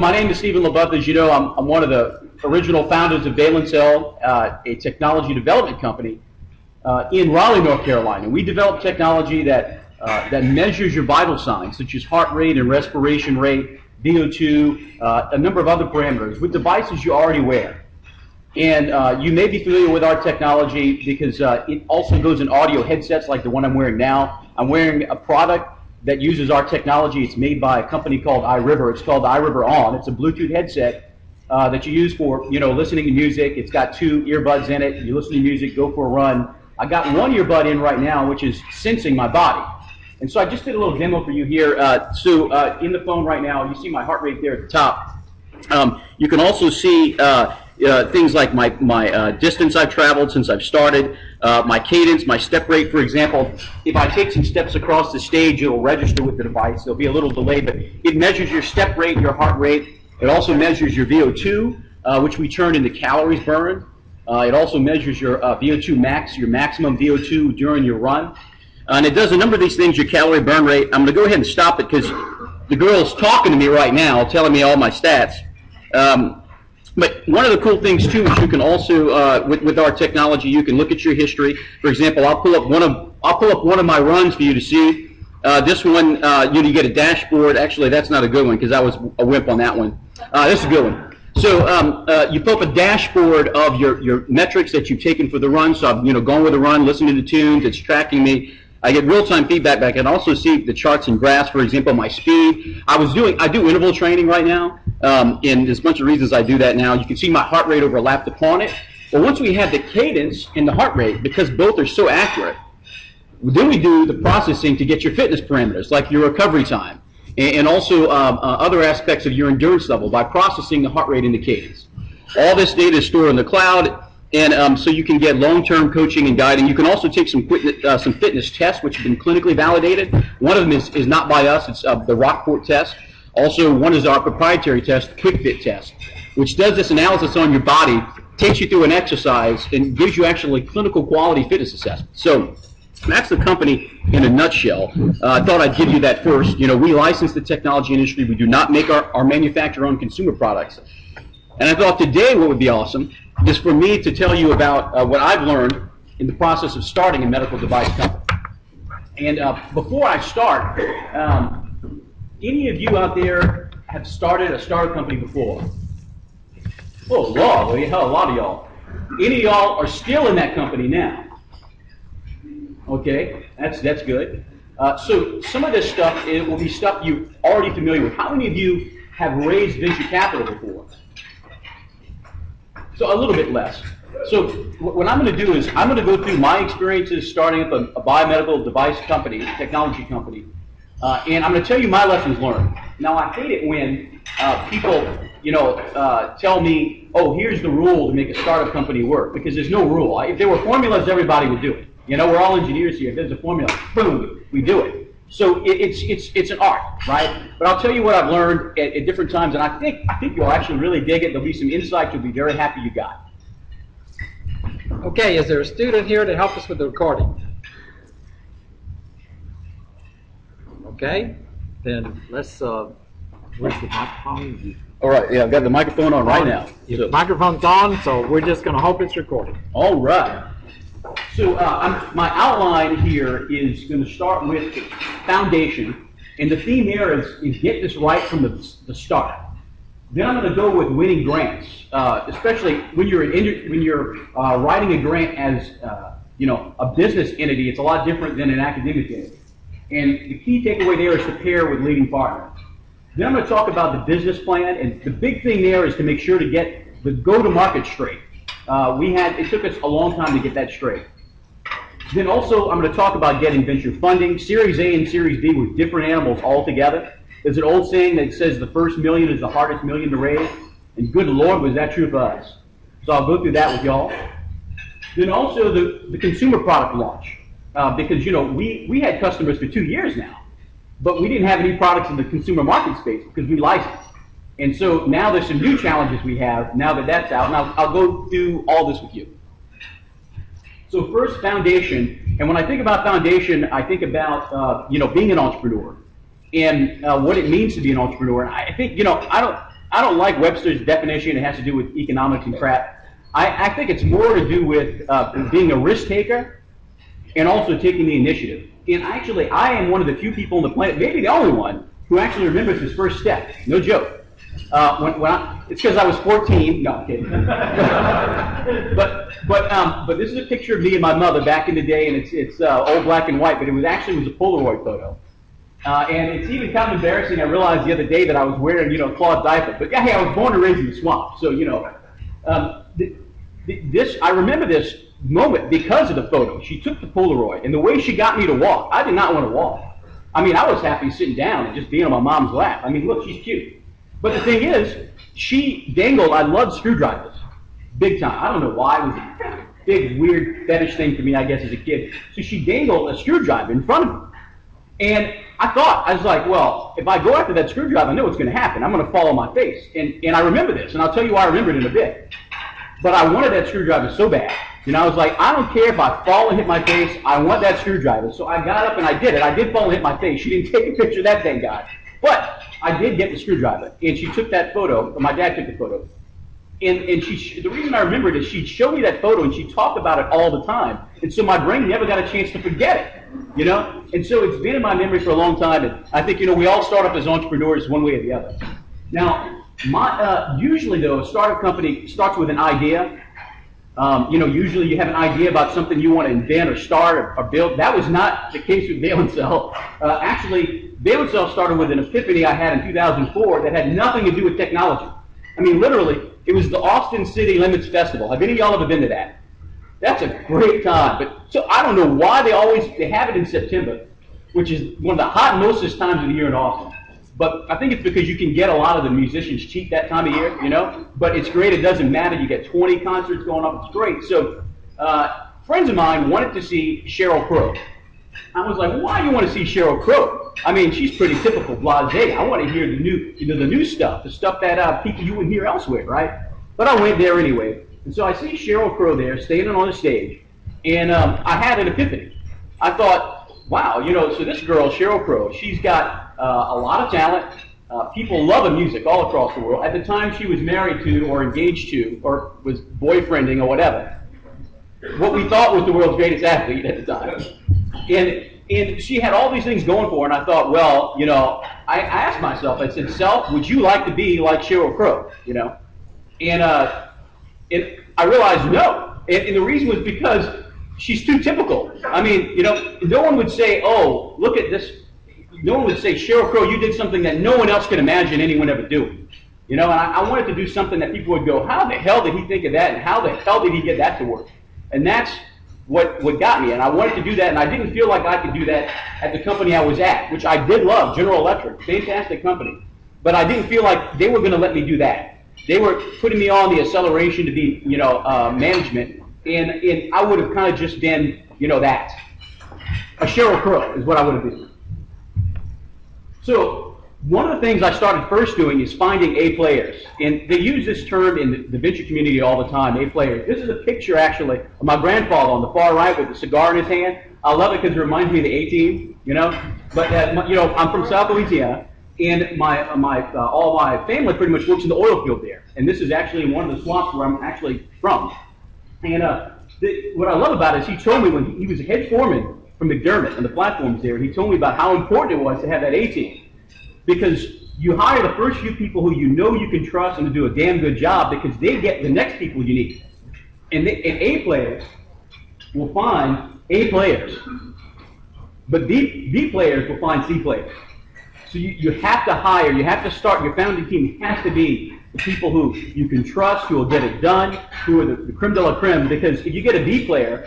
My name is Stephen LaBeouf. As you know, I'm one of the original founders of Cell, a technology development company in Raleigh, North Carolina. We develop technology that measures your vital signs, such as heart rate and respiration rate, VO2, a number of other parameters, with devices you already wear. And you may be familiar with our technology because it also goes in audio headsets like the one I'm wearing now. I'm wearing a product that uses our technology. It's made by a company called iRiver. It's called the iRiver On. It's a Bluetooth headset that you use for, listening to music. It's got 2 earbuds in it. You listen to music, go for a run. I got one earbud in right now, which is sensing my body. And so I just did a little demo for you here. In the phone right now, you see my heart rate there at the top. You can also see things like my distance I've traveled since I've started, my cadence, my step rate, for example. If I take some steps across the stage, it'll register with the device. There'll be a little delay, but it measures your step rate, your heart rate. It also measures your VO2, which we turn into calories burned. It also measures your VO2 max, your maximum VO2 during your run. And it does a number of these things, your calorie burn rate. I'm going to go ahead and stop it because the girl is talking to me right now, telling me all my stats. But one of the cool things too is you can also, with our technology, you can look at your history. For example, I'll pull up one of my runs for you to see. This one, you get a dashboard. Actually, that's not a good one because I was a wimp on that one. This is a good one. So you pull up a dashboard of your metrics that you've taken for the run. So I've gone with the run, listening to tunes. It's tracking me. I get real-time feedback back. I can also see the charts and graphs, for example, my speed. I do interval training right now, and there's a bunch of reasons I do that now. You can see my heart rate overlapped upon it. Well, once we have the cadence and the heart rate, because both are so accurate, then we do the processing to get your fitness parameters, like your recovery time, and also other aspects of your endurance level by processing the heart rate and the cadence. All this data is stored in the cloud. And so you can get long-term coaching and guiding. You can also take some fitness tests, which have been clinically validated. One of them is not by us. It's the Rockport test. Also, one is our proprietary test, QuickFit test, which does this analysis on your body, takes you through an exercise, and gives you actually clinical quality fitness assessment. So that's the company in a nutshell. I thought I'd give you that first. We license the technology industry. We do not make or manufacture our own consumer products. And I thought today what would be awesome is for me to tell you about what I've learned in the process of starting a medical device company. And before I start, any of you out there have started a startup company before? Oh, Lord, a lot of y'all. Any of y'all are still in that company now? Okay, that's good. So some of this stuff, it will be stuff you're already familiar with. How many of you have raised venture capital before? So a little bit less. So what I'm going to do is I'm going to go through my experiences starting up a biomedical device company, technology company, and I'm going to tell you my lessons learned. Now I hate it when people, tell me, oh, here's the rule to make a startup company work, because there's no rule. If there were formulas, everybody would do it. We're all engineers here. If there's a formula, boom, we do it. So it's an art, right? But I'll tell you what I've learned at different times, and I think you'll actually really dig it. There'll be some insights you'll be very happy you got. Okay, is there a student here to help us with the recording? Okay, then let's, where's the microphone? All right, yeah, I've got the microphone on right now. The microphone's on, so we're just going to hope it's recording. All right. So my outline here is going to start with foundation, and the theme there is get this right from the start. Then I'm going to go with winning grants, especially when you're writing a grant as a business entity. It's a lot different than an academic entity, and the key takeaway there is to pair with leading partners. Then I'm going to talk about the business plan, and the big thing there is to make sure to get the go-to-market straight. It took us a long time to get that straight. Then also, I'm going to talk about getting venture funding. Series A and Series B were different animals altogether. There's an old saying that says the first million is the hardest million to raise, and good Lord, was that true for us. So I'll go through that with y'all. Then also the consumer product launch, because we had customers for 2 years now, but we didn't have any products in the consumer market space because we licensed. And so now there's some new challenges we have now that that's out, and I'll go through all this with you. So first, foundation. And when I think about foundation, I think about being an entrepreneur and what it means to be an entrepreneur. And I think I don't like Webster's definition. It has to do with economics and crap. I think it's more to do with being a risk taker and also taking the initiative. And actually, I am one of the few people on the planet, maybe the only one, who actually remembers his first step. No joke. It's because I was 14. No, I'm kidding. but this is a picture of me and my mother back in the day, and it's old black and white, but it was a Polaroid photo. And it's even kind of embarrassing. I realized the other day that I was wearing, a cloth diaper. But yeah, hey, I was born and raised in the swamp, so I remember this moment because of the photo. She took the Polaroid, and the way she got me to walk, I did not want to walk. I mean, I was happy sitting down and just being on my mom's lap. I mean, look, she's cute. But the thing is, she dangled, I loved screwdrivers, big time. I don't know why, it was a big, weird fetish thing for me, I guess, as a kid. So she dangled a screwdriver in front of me. And I was like, well, if I go after that screwdriver, I know what's going to happen. I'm going to fall on my face. And I remember this, and I'll tell you why I remember it in a bit. But I wanted that screwdriver so bad. I was like, I don't care if I fall and hit my face, I want that screwdriver. So I got up and I did it. I did fall and hit my face. She didn't take a picture of that, thank God. But I did get the screwdriver. And she took that photo, or my dad took the photo. And the reason I remember it is she'd show me that photo and she talked about it all the time. And so my brain never got a chance to forget it, And so it's been in my memory for a long time. And I think, we all start up as entrepreneurs one way or the other. Now, usually though, a startup company starts with an idea. Usually you have an idea about something you want to invent or start or build. That was not the case with Cell. Actually, Cell started with an epiphany I had in 2004 that had nothing to do with technology. I mean, literally, it was the Austin City Limits Festival. Have any of y'all ever been to that? That's a great time. But so I don't know why they have it in September, which is one of the hot and mostest times of the year in Austin. But I think it's because you can get a lot of the musicians cheap that time of year, But it's great. It doesn't matter. You get 20 concerts going up. It's great. So friends of mine wanted to see Sheryl Crow. I was like, why do you want to see Sheryl Crow? I mean, she's pretty typical blasé. I want to hear the new stuff, the stuff that people you wouldn't hear elsewhere, right? But I went there anyway. And so I see Sheryl Crow there standing on the stage, and I had an epiphany. I thought, wow, so this girl, Sheryl Crow, she's got a lot of talent. People love her music all across the world. At the time she was married to or engaged to or was boyfriending or whatever, what we thought was the world's greatest athlete at the time. And she had all these things going for her, and I thought, well, I asked myself, I said, self, would you like to be like Sheryl Crow, And I realized no. And the reason was because she's too typical. I mean, no one would say, oh, look at this. No one would say, Sheryl Crow, you did something that no one else could imagine anyone ever doing. And I wanted to do something that people would go, how the hell did he think of that, and how the hell did he get that to work? And that's what got me. And I wanted to do that, and I didn't feel like I could do that at the company I was at, which I did love, General Electric, fantastic company. But I didn't feel like they were going to let me do that. They were putting me on the acceleration to be, management, and I would have kind of just been, that. A Sheryl Crow is what I would have been. So one of the things I started first doing is finding A players. And they use this term in the venture community all the time, A players. This is a picture, actually, of my grandfather on the far right with a cigar in his hand. I love it because it reminds me of the A-Team, But, I'm from South Louisiana, and all my family pretty much works in the oil field there. And this is actually in one of the swamps where I'm actually from. And what I love about it is he told me when he was a head foreman from McDermott and the platforms there, he told me about how important it was to have that A-Team. Because you hire the first few people who you can trust and to do a damn good job because they get the next people you need. And A players will find A players. But B players will find C players. So you have to hire, you have to start, your founding team has to be the people who you can trust, who will get it done, who are the creme de la creme, because if you get a B player,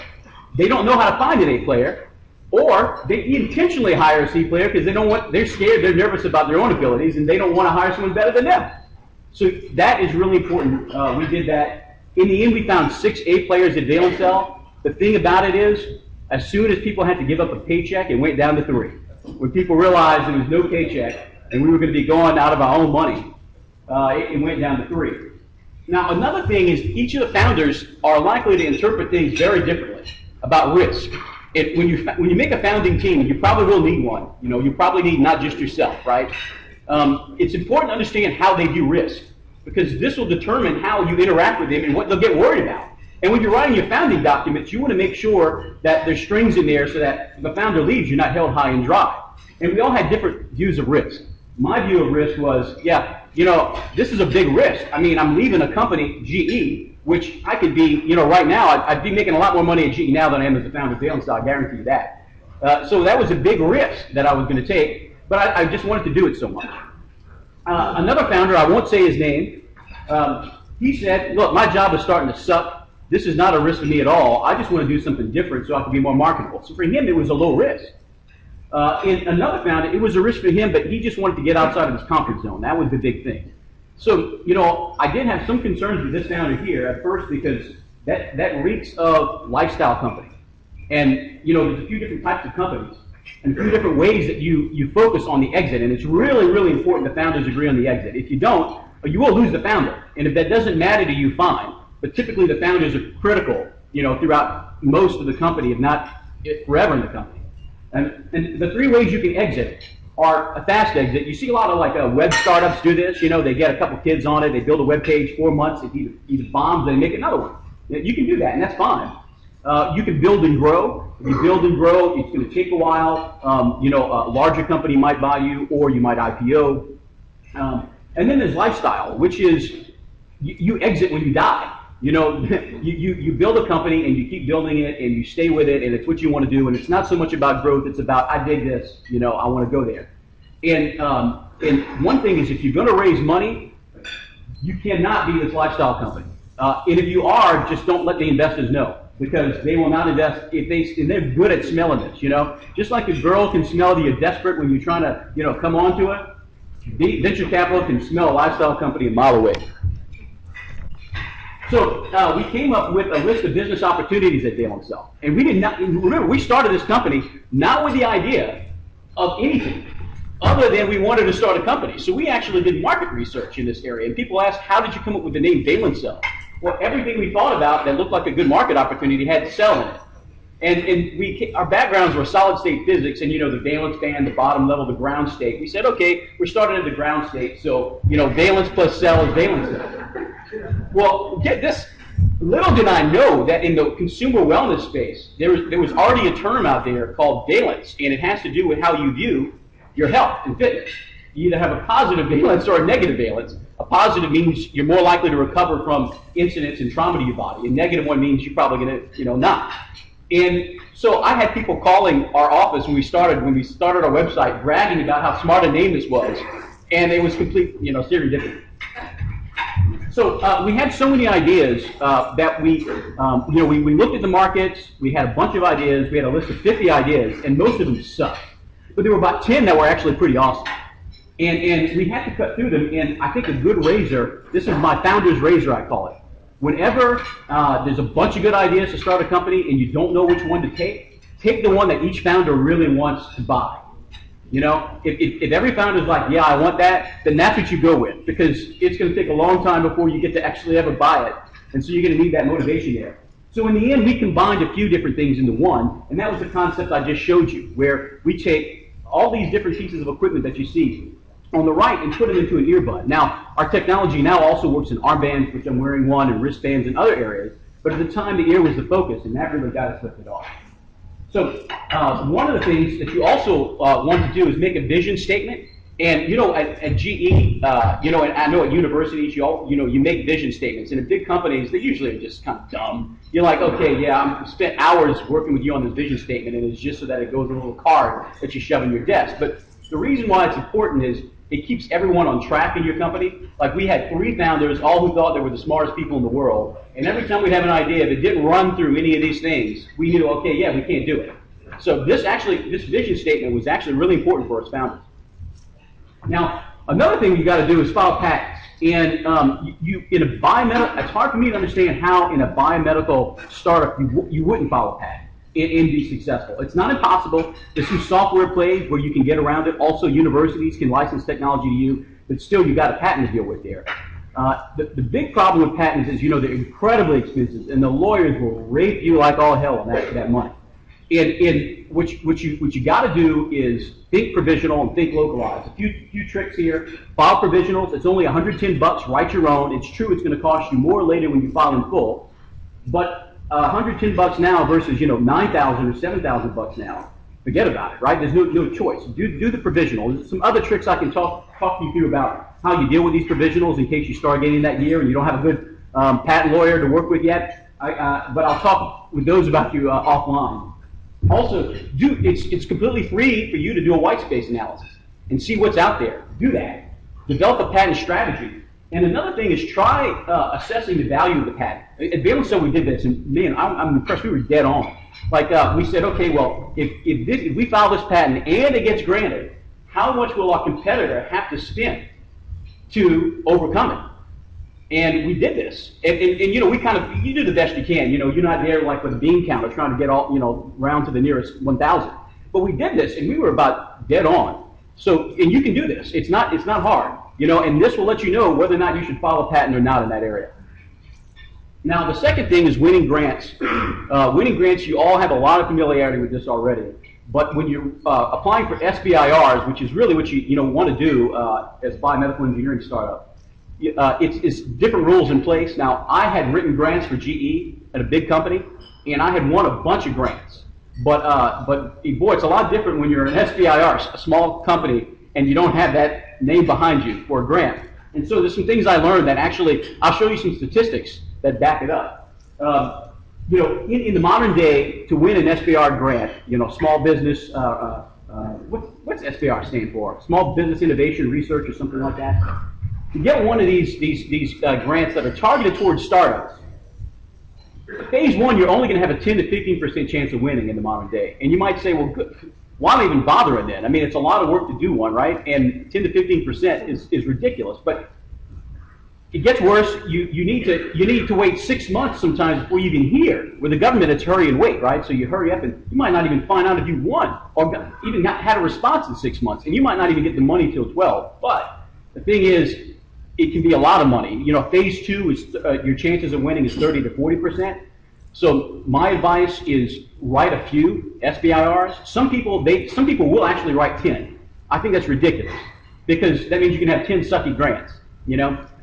they don't know how to find an A player, or they intentionally hire a C player because they're scared, they're nervous about their own abilities, and they don't want to hire someone better than them. So that is really important. We did that. In the end, we found 6 A players at Cell. The thing about it is, as soon as people had to give up a paycheck, it went down to 3. When people realized there was no paycheck and we were going to be going out of our own money, it went down to 3. Now, another thing is each of the founders are likely to interpret things very differently about risk. When you make a founding team, and you probably will need one, you probably need not just yourself, right? It's important to understand how they view risk. because this will determine how you interact with them and what they'll get worried about. And when you're writing your founding documents, you want to make sure that there's strings in there so that if the founder leaves, you're not held high and dry. And we all had different views of risk. My view of risk was, yeah, you know, this is a big risk. I mean, I'm leaving a company, GE, which I could be, you know, right now, I'd be making a lot more money at GE now than I am as the founder of Valence, I guarantee you that. So that was a big risk that I was going to take, but I just wanted to do it so much. Another founder, I won't say his name, he said, look, my job is starting to suck. This is not a risk to me at all. I just want to do something different so I can be more marketable. So for him, it was a low risk. And another founder, it was a risk for him, but he just wanted to get outside of his comfort zone. That was the big thing. So, you know, I did have some concerns with this founder here at first because that reeks of lifestyle company. And, you know, there's a few different types of companies and a few different ways that you focus on the exit. And it's really, really important that founders agree on the exit. If you don't, you will lose the founder. And if that doesn't matter to you, fine. But typically the founders are critical, you know, throughout most of the company, if not forever in the company. And the three ways you can exit are a fast exit. You see a lot of like web startups do this. You know, they get a couple kids on it, they build a web page, 4 months, it either bombs, they make another one. You can do that, and that's fine. You can build and grow. If you build and grow, it's going to take a while. You know, a larger company might buy you, or you might IPO. And then there's lifestyle, which is you exit when you die. You know, you build a company and you keep building it and you stay with it and it's what you want to do, and it's not so much about growth, it's about I dig this, you know, I want to go there. And one thing is, if you're going to raise money, you cannot be this lifestyle company. And if you are, just don't let the investors know, because they will not invest and they're good at smelling this, you know. Just like a girl can smell that you're desperate when you're trying to, you know, come on to it, venture capital can smell a lifestyle company a mile away. So we came up with a list of business opportunities at Valence. And we did not, remember, we started this company not with the idea of anything other than we wanted to start a company. So we actually did market research in this area. And people asked, how did you come up with the name Valence? Well, everything we thought about that looked like a good market opportunity had cell in it. And our backgrounds were solid state physics, and you know, the valence band, the bottom level, the ground state. We said, okay, we're starting at the ground state, so you know, valence plus cell is valence cell. Well, get this. Little did I know that in the consumer wellness space, there was already a term out there called valence, and it has to do with how you view your health and fitness. You either have a positive valence or a negative valence. A positive means you're more likely to recover from incidents and trauma to your body. A negative one means you're probably going to, you know, not. And so I had people calling our office when we started our website, bragging about how smart a name this was, and it was complete, you know, serendipity. So we had so many ideas that we looked at the markets. We had a bunch of ideas. We had a list of 50 ideas, and most of them sucked. But there were about 10 that were actually pretty awesome. And we had to cut through them. And I think a good razor, this is my founder's razor, I call it. Whenever there's a bunch of good ideas to start a company and you don't know which one to take the one that each founder really wants to buy. You know, if every founder is like, yeah, I want that, then that's what you go with, because it's going to take a long time before you get to actually ever buy it. And so you're going to need that motivation there. So in the end, we combined a few different things into one, and that was the concept I just showed you, where we take all these different pieces of equipment that you see on the right and put them into an earbud. Now, our technology now also works in armbands, which I'm wearing one, and wristbands and other areas, but at the time the ear was the focus, and that really got us lifted off. So one of the things that you also want to do is make a vision statement. And you know, at GE, you know, and I know at universities, you make vision statements. And in big companies, they usually are just kind of dumb. You're like, okay, yeah, I spent hours working with you on this vision statement, and it's just so that it goes in a little card that you shove in your desk. But the reason why it's important is it keeps everyone on track in your company. Like, we had 3 founders, all who thought they were the smartest people in the world. And every time we'd have an idea, if it didn't run through any of these things, we knew, okay, yeah, we can't do it. So this vision statement was actually really important for us founders. Now, another thing you got to do is file patents. And in a biomedical, it's hard for me to understand how in a biomedical startup you wouldn't file a patent and be successful. It's not impossible. There's some software plays where you can get around it. Also, universities can license technology to you, but still you got a patent to deal with there. The big problem with patents is, you know, they're incredibly expensive, and the lawyers will rape you like all hell on that money. And what you got to do is think provisional and think localized. A few tricks here. File provisionals. It's only 110 bucks. Write your own. It's true. It's going to cost you more later when you file in full, but 110 bucks now versus 9,000 or 7,000 bucks now. Forget about it, right? There's no choice. Do the provisional. There's some other tricks I can talk you through about how you deal with these provisionals in case you start getting that year and you don't have a good patent lawyer to work with yet. But I'll talk with those about you offline. Also, it's completely free for you to do a white space analysis and see what's out there. Do that. Develop a patent strategy. And another thing is try assessing the value of the patent. At Valence we did this, and man, I'm impressed. We were dead on. Like we said, okay, well, if we file this patent and it gets granted, how much will our competitor have to spend to overcome it? And we did this, and we kind of, you do the best you can. You're not there like with a bean counter trying to get all round to the nearest 1,000. But we did this, and we were about dead on. So, and you can do this. It's not hard, and this will let you know whether or not you should file a patent or not in that area. Now, the second thing is winning grants. Winning grants, you all have a lot of familiarity with this already. But when you're applying for SBIRs, which is really what you want to do as a biomedical engineering startup, it's different rules in place. Now, I had written grants for GE at a big company, and I had won a bunch of grants. But boy, it's a lot different when you're an SBIR, a small company, and you don't have that name behind you for a grant. And so there's some things I learned that actually, I'll show you some statistics that back it up. In the modern day, to win an SBIR grant, small business, what's SBIR stand for? Small Business Innovation Research or something like that. To get one of these grants that are targeted towards startups, phase one, you're only going to have a 10 to 15% chance of winning in the modern day. And you might say, well, good, why even bothering then? I mean, it's a lot of work to do one, right? And 10 to 15% is ridiculous. But it gets worse. You need to wait 6 months sometimes before you even hear. With the government, it's hurry and wait, right? So you hurry up, and you might not even find out if you won or even had a response in 6 months, and you might not even get the money till 12. But the thing is, it can be a lot of money. Phase two is your chances of winning is 30 to 40%. So my advice is write a few SBIRs. Some people will actually write 10. I think that's ridiculous because that means you can have 10 sucky grants.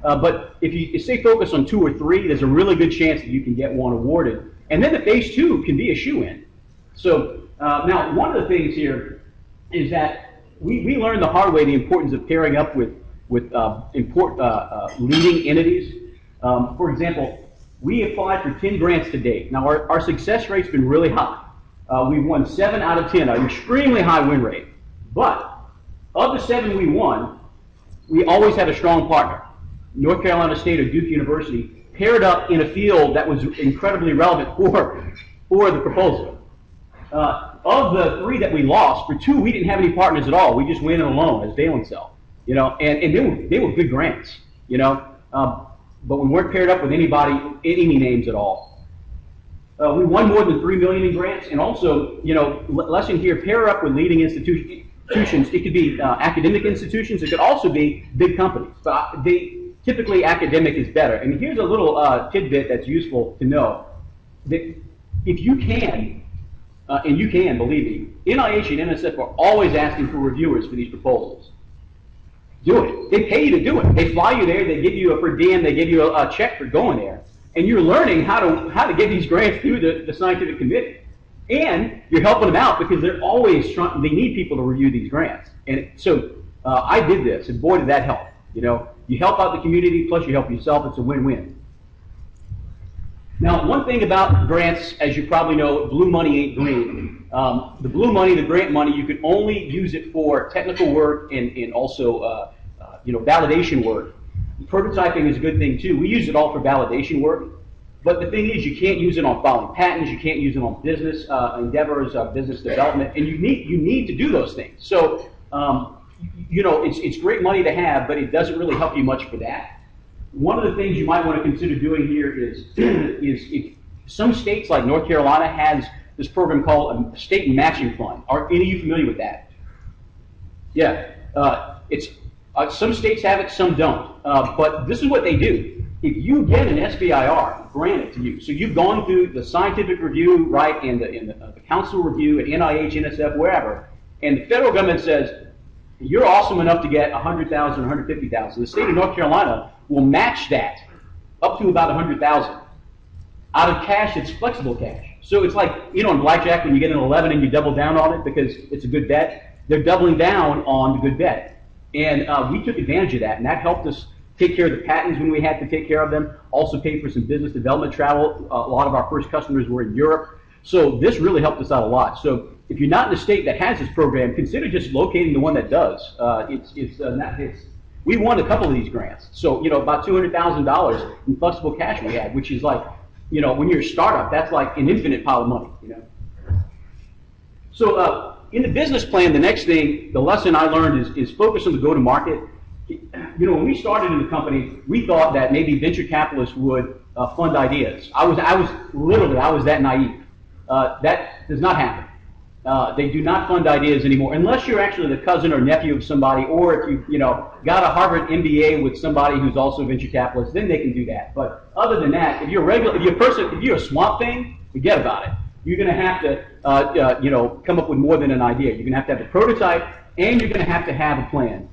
But if you stay focused on 2 or 3, there's a really good chance that you can get one awarded. And then the phase two can be a shoe-in. So now one of the things here is that we learned the hard way the importance of pairing up with leading entities. For example, we applied for 10 grants to date. Now our success rate's been really high. We've won 7 out of 10, an extremely high win rate. But of the 7 we won, we always had a strong partner. North Carolina State or Duke University paired up in a field that was incredibly relevant for the proposal. Of the 3 that we lost, for 2 we didn't have any partners at all. We just went in alone as Valence, and they were good grants, but we weren't paired up with any names at all. We won more than $3 million in grants, and also, lesson here, pair up with leading institutions. It could be academic institutions. It could also be big companies, but typically academic is better. And here's a little tidbit that's useful to know, that if you can, and you can, believe me, NIH and NSF are always asking for reviewers for these proposals. Do it. They pay you to do it. They fly you there. They give you a per diem. They give you a check for going there. And you're learning how to get these grants through the scientific committee. And you're helping them out because they're always trying. They need people to review these grants. And so I did this, and boy, did that help. You help out the community, plus you help yourself. It's a win-win. Now, one thing about grants, as you probably know, blue money ain't green. The blue money, the grant money, you can only use it for technical work and also validation work. Prototyping is a good thing too. We use it all for validation work. But the thing is, you can't use it on filing patents. You can't use it on business endeavors, business development, and you need to do those things. So, it's great money to have, but it doesn't really help you much for that. One of the things you might want to consider doing here is if some states like North Carolina has this program called a state matching fund. Are any of you familiar with that? Yeah, some states have it, some don't. But this is what they do. if you get an SBIR granted to you, so you've gone through the scientific review, right, and the council review at NIH, NSF, wherever, and the federal government says, you're awesome enough to get $100,000, $150,000. The state of North Carolina will match that up to about $100,000 out of cash. It's flexible cash. So it's like, you know, in blackjack when you get an 11 and you double down on it because it's a good bet, they're doubling down on the good bet. And we took advantage of that, and that helped us take care of the patents when we had to take care of them, also pay for some business development travel. A lot of our first customers were in Europe. So this really helped us out a lot. So if you're not in a state that has this program, consider just locating the one that does. We won a couple of these grants. So, you know, about $200,000 in flexible cash we had, which is like, you know, when you're a startup, that's like an infinite pile of money, you know. So in the business plan, the next thing, the lesson I learned is focus on the go-to-market. You know, when we started in the company, we thought that maybe venture capitalists would fund ideas. I was that naive. That does not happen. They do not fund ideas anymore, unless you're actually the cousin or nephew of somebody, or if you know, got a Harvard MBA with somebody who's also a venture capitalist, then they can do that. But other than that, if you're a swamp thing, forget about it. You're going to have to, you know, come up with more than an idea. You're going to have a prototype, and you're going to have a plan.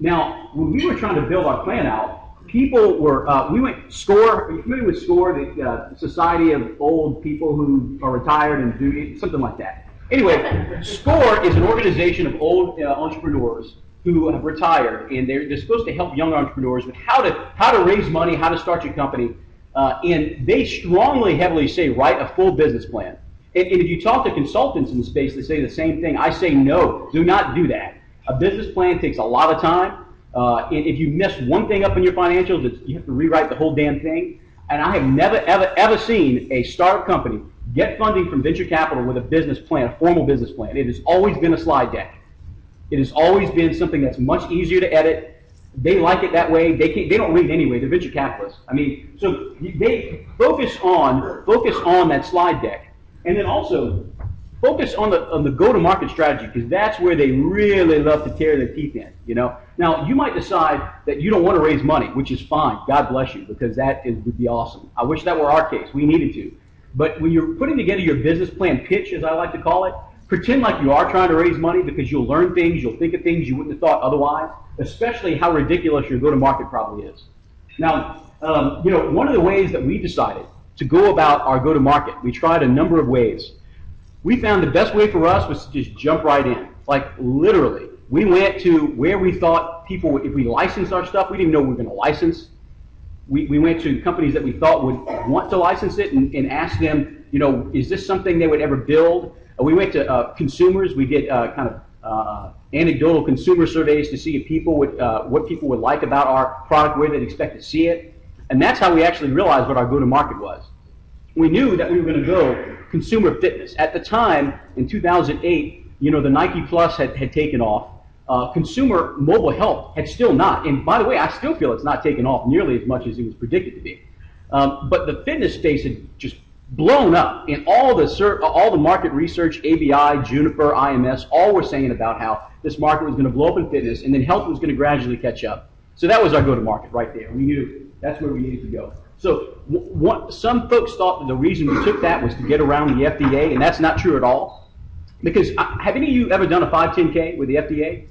Now, when we were trying to build our plan out, people were, we went SCORE. Are you familiar with SCORE, the Society of Old People who are retired and do something like that? Anyway, SCORE is an organization of old entrepreneurs who have retired, and they're supposed to help young entrepreneurs with how to raise money, how to start your company, and they strongly, heavily say write a full business plan. And if you talk to consultants in the space, they say the same thing. I say no, do not do that. A business plan takes a lot of time. And if you mess one thing up in your financials, you have to rewrite the whole damn thing. And I have never, ever seen a startup company get funding from venture capital with a business plan, a formal business plan. It has always been a slide deck. It has always been something that's much easier to edit. They like it that way. They don't read anyway. They're venture capitalists. I mean, so they focus on that slide deck, and then also focus on the go-to-market strategy, because that's where they really love to tear their teeth in. You know. Now you might decide that you don't want to raise money, which is fine. God bless you, because would be awesome. I wish that were our case. We needed to. But when you're putting together your business plan pitch, as I like to call it, pretend like you are trying to raise money, because you'll learn things, you'll think of things you wouldn't have thought otherwise, especially how ridiculous your go-to-market probably is. Now, you know, one of the ways that we decided to go about our go-to-market, we tried a number of ways. We found the best way for us was to just jump right in. Like, literally. We went to where we thought people would, if we licensed our stuff, we didn't know we were going to license. We went to companies that we thought would want to license it and asked them, you know, is this something they would ever build? We went to consumers. We did kind of anecdotal consumer surveys to see if people would, what people would like about our product, where they'd expect to see it. And that's how we actually realized what our go-to-market was. We knew that we were going to go consumer fitness. At the time, in 2008, you know, the Nike Plus had taken off. Consumer mobile health had still not. And by the way, I still feel it's not taken off nearly as much as it was predicted to be. But the fitness space had just blown up. And all the market research, ABI, Juniper, IMS, all were saying about how this market was going to blow up in fitness, and then health was going to gradually catch up. So that was our go-to-market right there. We knew that's where we needed to go. So some folks thought that the reason we took that was to get around the FDA, and that's not true at all. Because have any of you ever done a 510K with the FDA?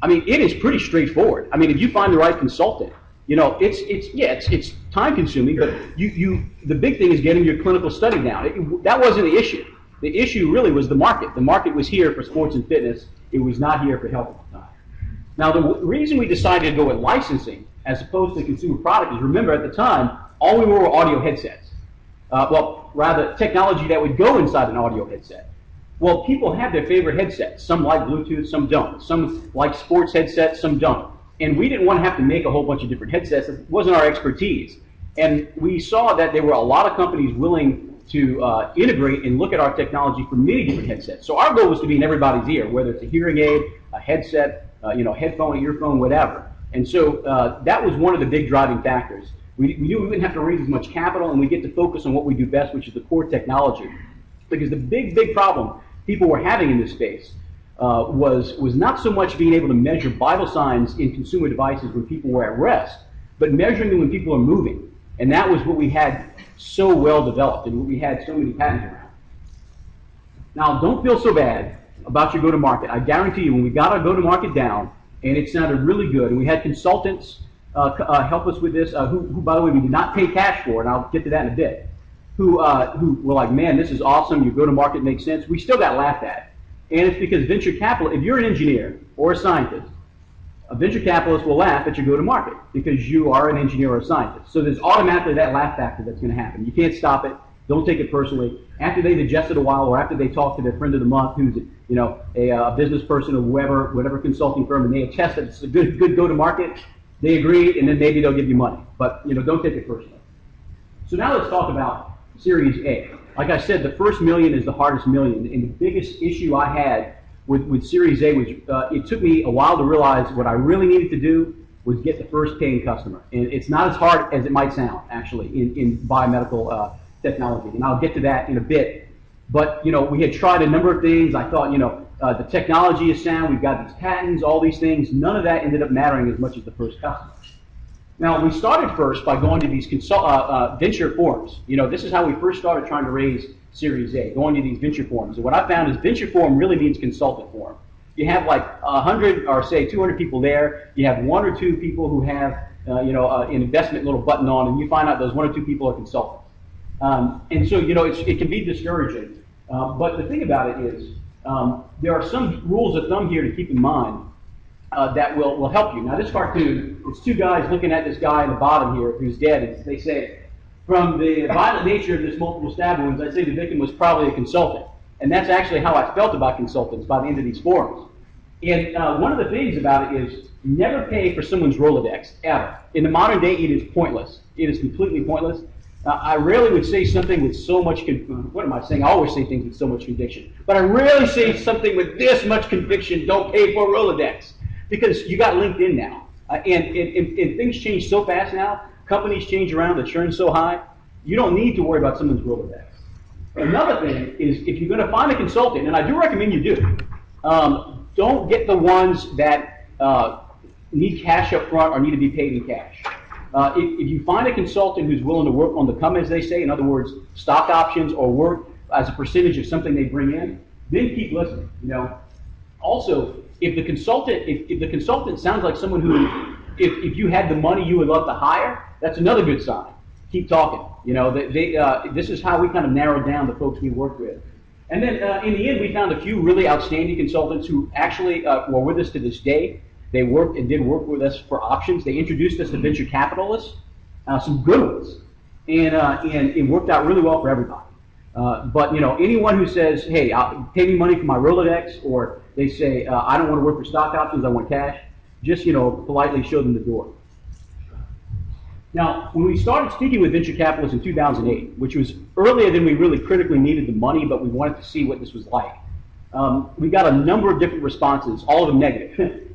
I mean, it is pretty straightforward. I mean, if you find the right consultant, you know, it's time consuming, but the big thing is getting your clinical study down. That wasn't the issue. The issue really was the market. The market was here for sports and fitness. It was not here for health at the time. Now, the reason we decided to go with licensing as opposed to consumer product is, remember, at the time, all we were audio headsets. Well, rather, technology that would go inside an audio headset. Well, people have their favorite headsets. Some like Bluetooth, some don't. Some like sports headsets, some don't. And we didn't want to have to make a whole bunch of different headsets. It wasn't our expertise. And we saw that there were a lot of companies willing to integrate and look at our technology for many different headsets. So our goal was to be in everybody's ear, whether it's a hearing aid, a headset, you know, headphone, earphone, whatever. And so that was one of the big driving factors. We knew we wouldn't have to raise as much capital, and we get to focus on what we do best, which is the core technology. Because the big problem people were having in this space was not so much being able to measure vital signs in consumer devices when people were at rest, but measuring them when people are moving. And that was what we had so well developed and what we had so many patents around. Now, don't feel so bad about your go-to-market. I guarantee you, when we got our go-to-market down, and it sounded really good, and we had consultants help us with this, who, by the way, we did not pay cash for, and I'll get to that in a bit, who were like, man, this is awesome, your go-to-market makes sense. We still got laughed at. And it's because venture capital, if you're an engineer or a scientist, a venture capitalist will laugh at your go-to-market because you are an engineer or a scientist. So there's automatically that laugh factor that's going to happen. You can't stop it. Don't take it personally. After they've digested a while, or after they talk to their friend of the month, who's a business person or whatever consulting firm, and they attest that it's a good go-to-market, they agree, and then maybe they'll give you money. But don't take it personally. So now let's talk about Series A. Like I said, the first million is the hardest million, and the biggest issue I had with Series A was it took me a while to realize what I really needed to do was get the first paying customer. And it's not as hard as it might sound, actually, in biomedical technology. And I'll get to that in a bit. But, we had tried a number of things. I thought, the technology is sound. We've got these patents, all these things. None of that ended up mattering as much as the first customer. Now, we started first by going to these venture forums. This is how we first started trying to raise Series A, going to these venture forums. And what I found is venture forum really means consultant forum. You have like 100 or say 200 people there. You have one or two people who have an investment little button on, and you find out those one or two people are consultants. And so it can be discouraging. But the thing about it is there are some rules of thumb here to keep in mind that will help you. Now this cartoon, it's two guys looking at this guy in the bottom here who's dead. And they say, from the violent nature of this multiple stab wounds, I'd say the victim was probably a consultant. And that's actually how I felt about consultants by the end of these forums. And one of the things about it is never pay for someone's Rolodex, ever. In the modern day, it is pointless. It is completely pointless. I rarely would say something with so much what am I saying? I always say things with so much conviction. But I rarely say something with this much conviction, don't pay for a Rolodex. Because you got LinkedIn now. And things change so fast now, companies change around, the churn's so high, you don't need to worry about someone's Rolodex. Another thing is, if you're going to find a consultant, and I do recommend you do, don't get the ones that need cash up front or need to be paid in cash. If you find a consultant who's willing to work on the come, as they say, in other words, stock options or work as a percentage of something they bring in, then keep listening. Also, if the consultant sounds like someone who, if you had the money you would love to hire, that's another good sign. Keep talking. This is how we kind of narrowed down the folks we worked with. And then in the end, we found a few really outstanding consultants who actually were with us to this day. They worked and did work with us for options. They introduced us to venture capitalists, some good ones, and it worked out really well for everybody. But anyone who says, "Hey, pay me money for my Rolodex," or they say, "I don't want to work for stock options, I want cash," just politely show them the door. Now, when we started speaking with venture capitalists in 2008, which was earlier than we really critically needed the money, but we wanted to see what this was like, we got a number of different responses, all of them negative.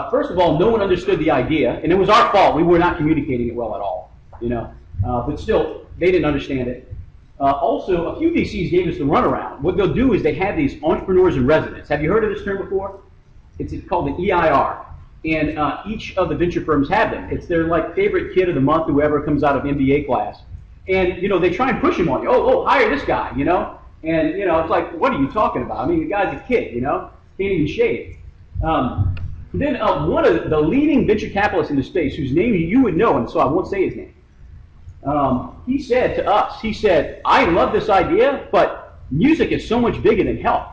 First of all, no one understood the idea, and it was our fault. We were not communicating it well at all, but still, they didn't understand it. Also, a few VCs gave us the runaround. What they'll do is they have these entrepreneurs in residence. Have you heard of this term before? It's called the EIR. And each of the venture firms have them. It's their favorite kid of the month, whoever comes out of MBA class. And they try and push him on you. Oh, hire this guy, And it's like, what are you talking about? I mean, the guy's a kid, can't even shave. Then one of the leading venture capitalists in the space, whose name you would know, and so I won't say his name. He said to us, I love this idea, but music is so much bigger than health.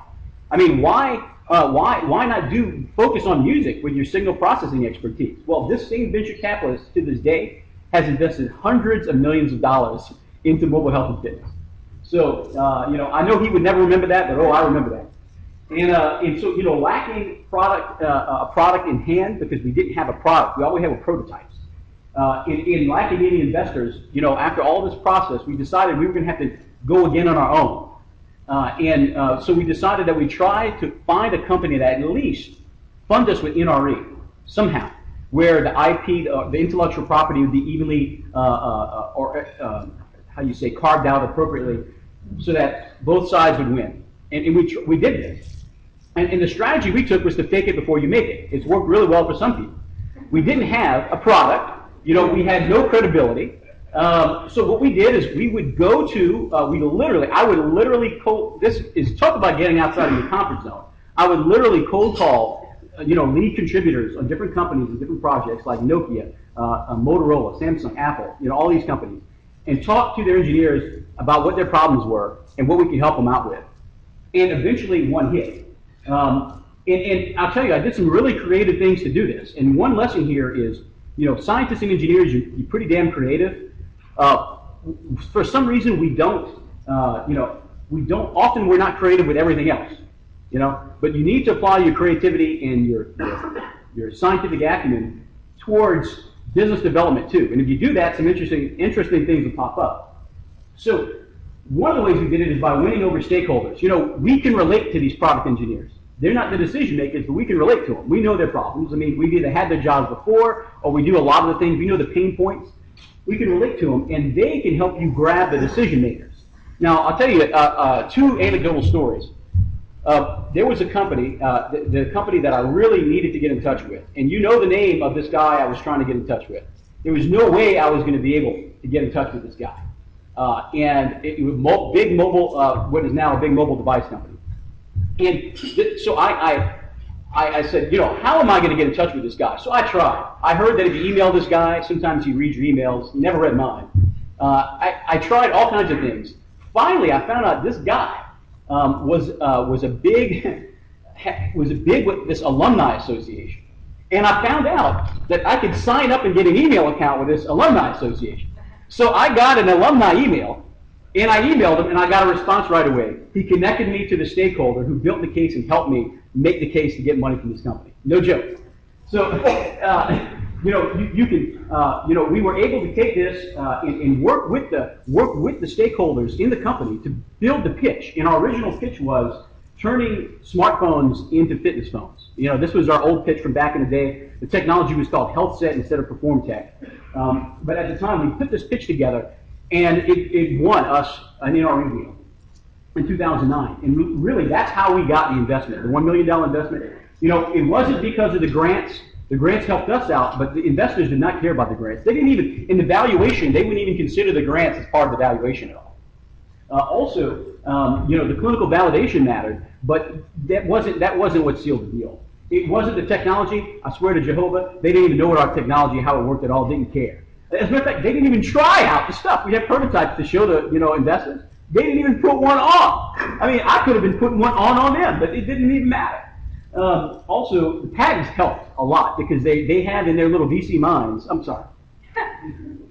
I mean, why not focus on music with your signal processing expertise? Well, this same venture capitalist to this day has invested hundreds of millions of dollars into mobile health and fitness. So, I know he would never remember that, but I remember that. And so, lacking a product in hand because we didn't have a product, we always have a prototype. In lacking any investors, after all this process, we decided we were going to have to go again on our own. So we decided that we try to find a company that at least fund us with NRE somehow, where the IP, the intellectual property would be evenly, carved out appropriately, so that both sides would win. And we did this. And the strategy we took was to fake it before you make it. It's worked really well for some people. We didn't have a product, You know, we had no credibility. So what we did is we would go to, I would literally this is talk about getting outside of your comfort zone. I would literally cold call, lead contributors on different companies and different projects like Nokia, Motorola, Samsung, Apple, all these companies, and talk to their engineers about what their problems were and what we could help them out with. And eventually one hit. And I'll tell you, I did some really creative things to do this. And one lesson here is, scientists and engineers, you're pretty damn creative. For some reason, we don't, often we're not creative with everything else, but you need to apply your creativity and your scientific acumen towards business development too. And if you do that, some interesting things will pop up. So one of the ways we did it is by winning over stakeholders. We can relate to these product engineers. They're not the decision makers, but we can relate to them. We know their problems. I mean, we've either had their jobs before, or we do a lot of the things. We know the pain points. We can relate to them, and they can help you grab the decision makers. Now, I'll tell you two anecdotal stories. There was a company, the company that I really needed to get in touch with. And you know the name of this guy I was trying to get in touch with. There was no way I was going to be able to get in touch with this guy. And it was big mobile, what is now a big mobile device company. And so I said, how am I going to get in touch with this guy? So I tried. I heard that if you email this guy, sometimes he reads your emails. He never read mine. I tried all kinds of things. Finally, I found out this guy was a big with this alumni association, and I found out that I could sign up and get an email account with this alumni association. So I got an alumni email, and I emailed him, and I got a response right away. He connected me to the stakeholder who built the case and helped me make the case to get money from this company. No joke. So we were able to take this and work with the stakeholders in the company to build the pitch. And our original pitch was turning smartphones into fitness phones. This was our old pitch from back in the day. The technology was called HealthSet instead of Perform Tech. But at the time, we put this pitch together, and it won us an NRE deal in 2009. And really, that's how we got the investment, the $1 million investment. It wasn't because of the grants. The grants helped us out, but the investors did not care about the grants. They didn't even, in the valuation, they wouldn't even consider the grants as part of the valuation at all. Also, the clinical validation mattered, but that wasn't what sealed the deal. It wasn't the technology. I swear to Jehovah, they didn't even know what our technology, how it worked at all. Didn't care. As a matter of fact, they didn't even try out the stuff. We had prototypes to show the investors. They didn't even put one on. I mean, I could have been putting one on them, but it didn't even matter. Also, the patents helped a lot because they had in their little VC minds, I'm sorry,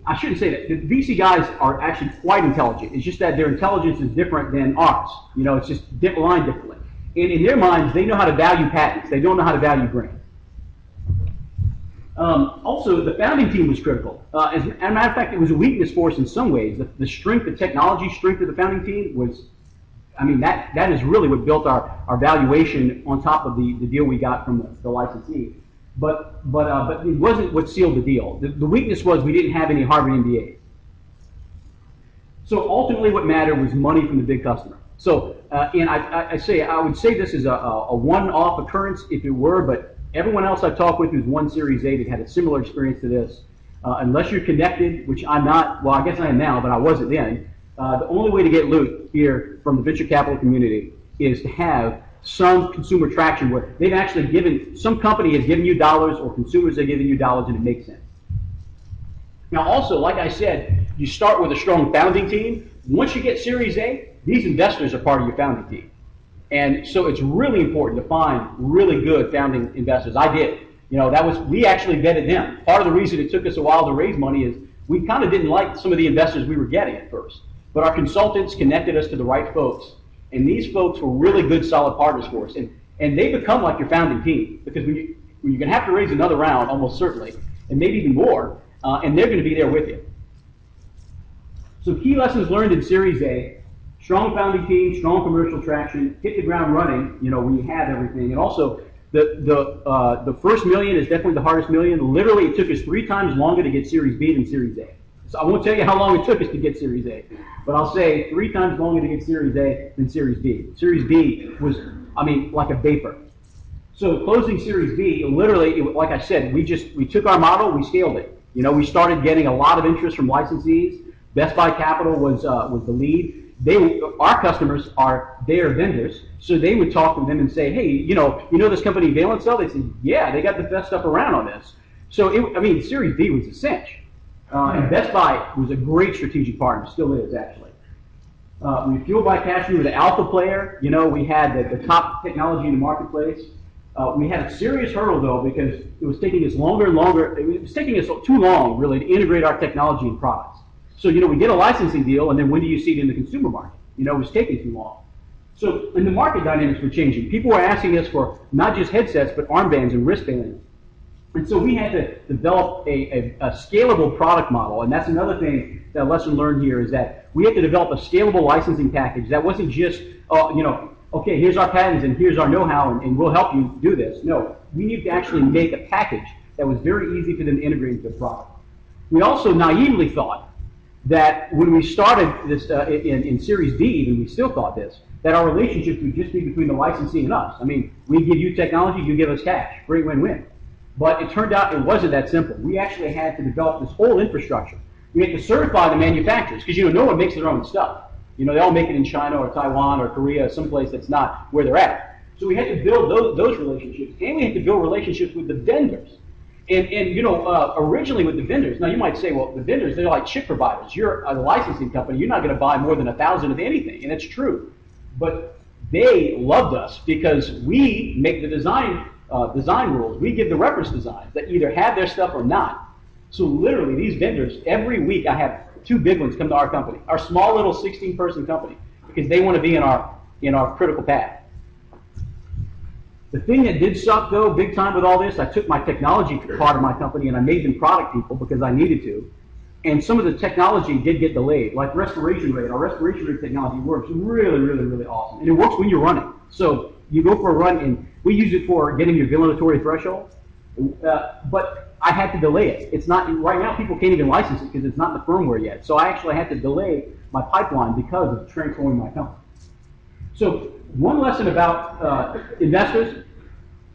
I shouldn't say that. The VC guys are actually quite intelligent. It's just that their intelligence is different than ours. It's just aligned differently. And in their minds, they know how to value patents. They don't know how to value grants. Also, the founding team was critical. As a matter of fact, it was a weakness for us in some ways. The strength, the technology strength of the founding team was, that is really what built our valuation on top of the deal we got from the licensee. But it wasn't what sealed the deal. The weakness was we didn't have any Harvard MBAs. So ultimately what mattered was money from the big customer. So, and I would say this is a one-off occurrence if it were, but everyone else I've talked with who's won Series A that had a similar experience to this, unless you're connected, which I'm not, well, I guess I am now, but I wasn't then, the only way to get loot here from the venture capital community is to have some consumer traction where they've actually given, some company has given you dollars or consumers have given you dollars and it makes sense. Now also, like I said, you start with a strong founding team. Once you get Series A, these investors are part of your founding team. And so it's really important to find really good founding investors. I did. We actually vetted them. Part of the reason it took us a while to raise money is we kind of didn't like some of the investors we were getting at first. But our consultants connected us to the right folks. And these folks were really good, solid partners for us. And they become like your founding team. Because when you're going to have to raise another round, almost certainly, and maybe even more, and they're going to be there with you. So key lessons learned in Series A: strong founding team, strong commercial traction, hit the ground running, when you have everything. And also, the first million is definitely the hardest million. Literally, it took us 3 times longer to get Series B than Series A. So I won't tell you how long it took us to get Series A, but I'll say 3 times longer to get Series A than Series B. Series B was, like a vapor. So closing Series B, literally, like I said, we took our model, we scaled it. You know, we started getting a lot of interest from licensees. Best Buy Capital was the lead. Our customers are their vendors, so they would talk to them and say, hey, you know this company Valencell? They said, yeah, they got the best stuff around on this. So, I mean, Series B was a cinch. And Best Buy was a great strategic partner, still is, actually. We Fueled by Cash, we were the alpha player. You know, we had the top technology in the marketplace. We had a serious hurdle, though, because it was taking us longer and longer. It was taking us too long, really, to integrate our technology and products. So, you know, we get a licensing deal, and then when do you see it in the consumer market? You know, it was taking too long. So, and the market dynamics were changing. People were asking us for not just headsets, but armbands and wristbands. And so we had to develop a scalable product model, and that's another thing, that lesson learned here, is that we had to develop a scalable licensing package that wasn't just, you know, okay, here's our patents and here's our know-how and we'll help you do this. No, we need to actually make a package that was very easy for them to integrate into the product. We also naively thought that when we started this in Series D, even we still thought this, that our relationship would just be between the licensee and us. I mean, we give you technology, you give us cash. Great win-win. But it turned out it wasn't that simple. We actually had to develop this whole infrastructure. We had to certify the manufacturers, because, you know, no one makes their own stuff. You know, they all make it in China or Taiwan or Korea, someplace that's not where they're at. So we had to build those relationships, and we had to build relationships with the vendors. And you know, originally with the vendors, now you might say, well, the vendors, they're like chip providers. You're a licensing company. You're not going to buy more than 1,000 of anything, and that's true. But they loved us because we make the design rules. We give the reference designs that either have their stuff or not. So literally, these vendors, every week I have 2 big ones come to our company, our small little 16-person company, because they want to be in our critical path. The thing that did suck, though, big time with all this, I took my technology part of my company and I made them product people because I needed to. And some of the technology did get delayed, like restoration rate. Our restoration rate technology works really, really, really awesome. And it works when you're running. So you go for a run, and we use it for getting your villanatory threshold. But I had to delay it. It's not, right now people can't even license it because it's not in the firmware yet. So I actually had to delay my pipeline because of transforming my company. So one lesson about investors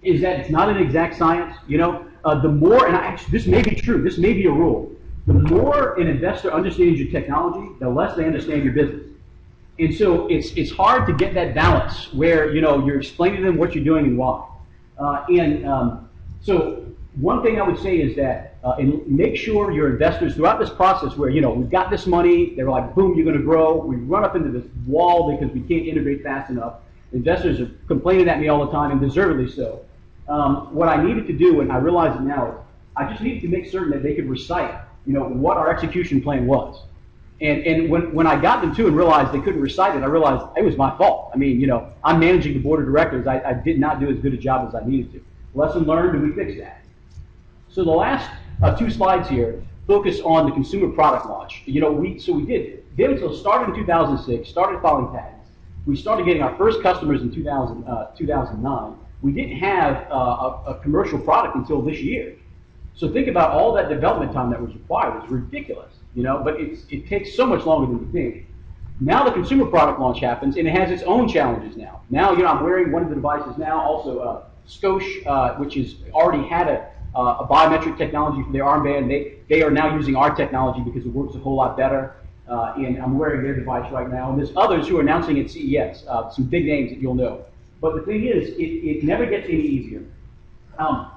is that it's not an exact science. You know, the more, and actually this may be true, this may be a rule, the more an investor understands your technology, the less they understand your business. And so it's hard to get that balance where, you know, you're explaining to them what you're doing and why. So one thing I would say is that and make sure your investors throughout this process where, you know, we've got this money, they're like, boom, you're going to grow. We run up into this wall because we can't integrate fast enough. Investors are complaining at me all the time, and deservedly so. What I needed to do, and I realize it now, is I just needed to make certain that they could recite, you know, what our execution plan was. And when I got them to and realized they couldn't recite it, I realized it was my fault. I mean, you know, I'm managing the board of directors. I did not do as good a job as I needed to. Lesson learned, and we fixed that. So the last 2 slides here focus on the consumer product launch. You know, we did. Valencell started in 2006, started filing patents. We started getting our first customers in 2009. We didn't have a commercial product until this year. So think about all that development time that was required. It's ridiculous, you know, but it takes so much longer than you think. Now the consumer product launch happens, and it has its own challenges now. Now, you know, I'm wearing one of the devices now, also Scosh, which has already had a biometric technology for their armband. They are now using our technology because it works a whole lot better. And I'm wearing their device right now. And there's others who are announcing at CES, some big names that you'll know. But the thing is, it never gets any easier.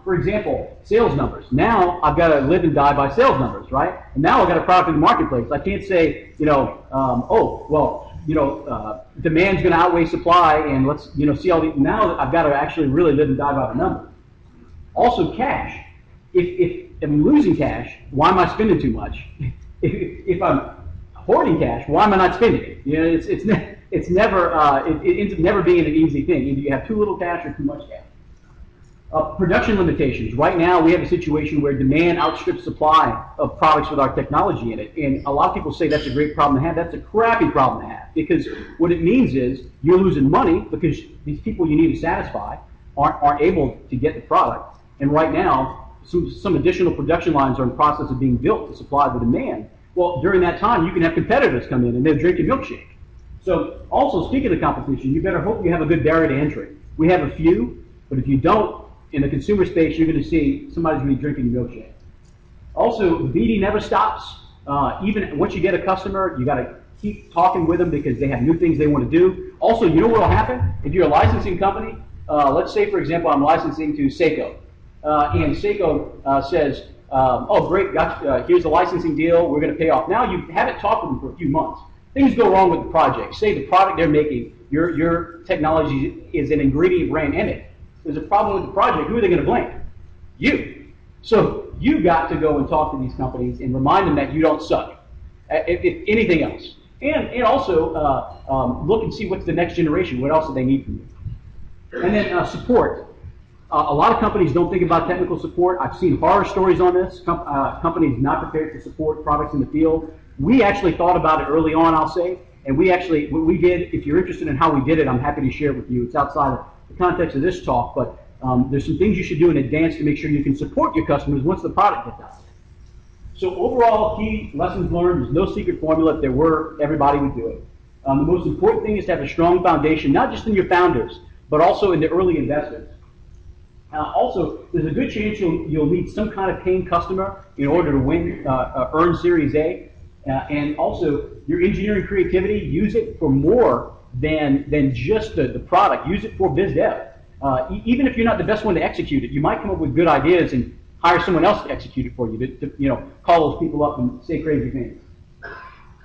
For example, sales numbers. Now I've got to live and die by sales numbers, right? And now I've got a product in the marketplace. I can't say, you know, oh, well, you know, demand's going to outweigh supply, and let's, you know, see all the. Now I've got to actually really live and die by the numbers. Also, cash. If I'm losing cash, why am I spending too much? If I'm hoarding cash, why am I not spending it? You know, it ends up never being an easy thing. Either you have too little cash or too much cash. Production limitations. Right now, we have a situation where demand outstrips supply of products with our technology in it. And a lot of people say that's a great problem to have. That's a crappy problem to have, because what it means is you're losing money because these people you need to satisfy aren't able to get the product. And right now, some additional production lines are in the process of being built to supply the demand. Well, during that time, you can have competitors come in and they're drinking milkshake. So also, speaking of competition, you better hope you have a good barrier to entry. We have a few, but if you don't, in the consumer space, you're going to see somebody's going to be drinking milkshake. Also, the BD never stops. Even once you get a customer, you got to keep talking with them because they have new things they want to do. Also, you know what will happen? If you're a licensing company, let's say, for example, I'm licensing to Seiko. And Seiko says, oh, great, here's the licensing deal, we're going to pay off. Now you haven't talked with them for a few months. Things go wrong with the project. Say the product they're making, your technology is an ingredient brand in it. There's a problem with the project, who are they going to blame? You. So you've got to go and talk to these companies and remind them that you don't suck, if anything else. And also look and see what's the next generation, what else do they need from you. And then support. A lot of companies don't think about technical support. I've seen horror stories on this. Companies not prepared to support products in the field. We actually thought about it early on, I'll say, and what we did, if you're interested in how we did it, I'm happy to share it with you. It's outside of the context of this talk, but there's some things you should do in advance to make sure you can support your customers once the product gets out. So overall, key lessons learned, there's no secret formula. If there were, everybody would do it. The most important thing is to have a strong foundation, not just in your founders, but also in the early investors. Also, there's a good chance you'll need some kind of paying customer in order to win, earn Series A. And also, your engineering creativity, use it for more than just the product. Use it for biz dev. Even if you're not the best one to execute it, you might come up with good ideas and hire someone else to execute it for you, to call those people up and say crazy things.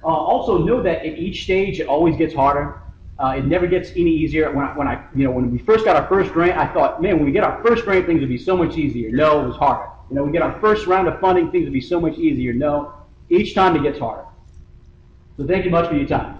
Also, know that at each stage, it always gets harder. It never gets any easier. When we first got our first grant, I thought, man, when we get our first grant, things would be so much easier. No, it was harder. We get our first round of funding, things would be so much easier. No, each time it gets harder. So thank you much for your time.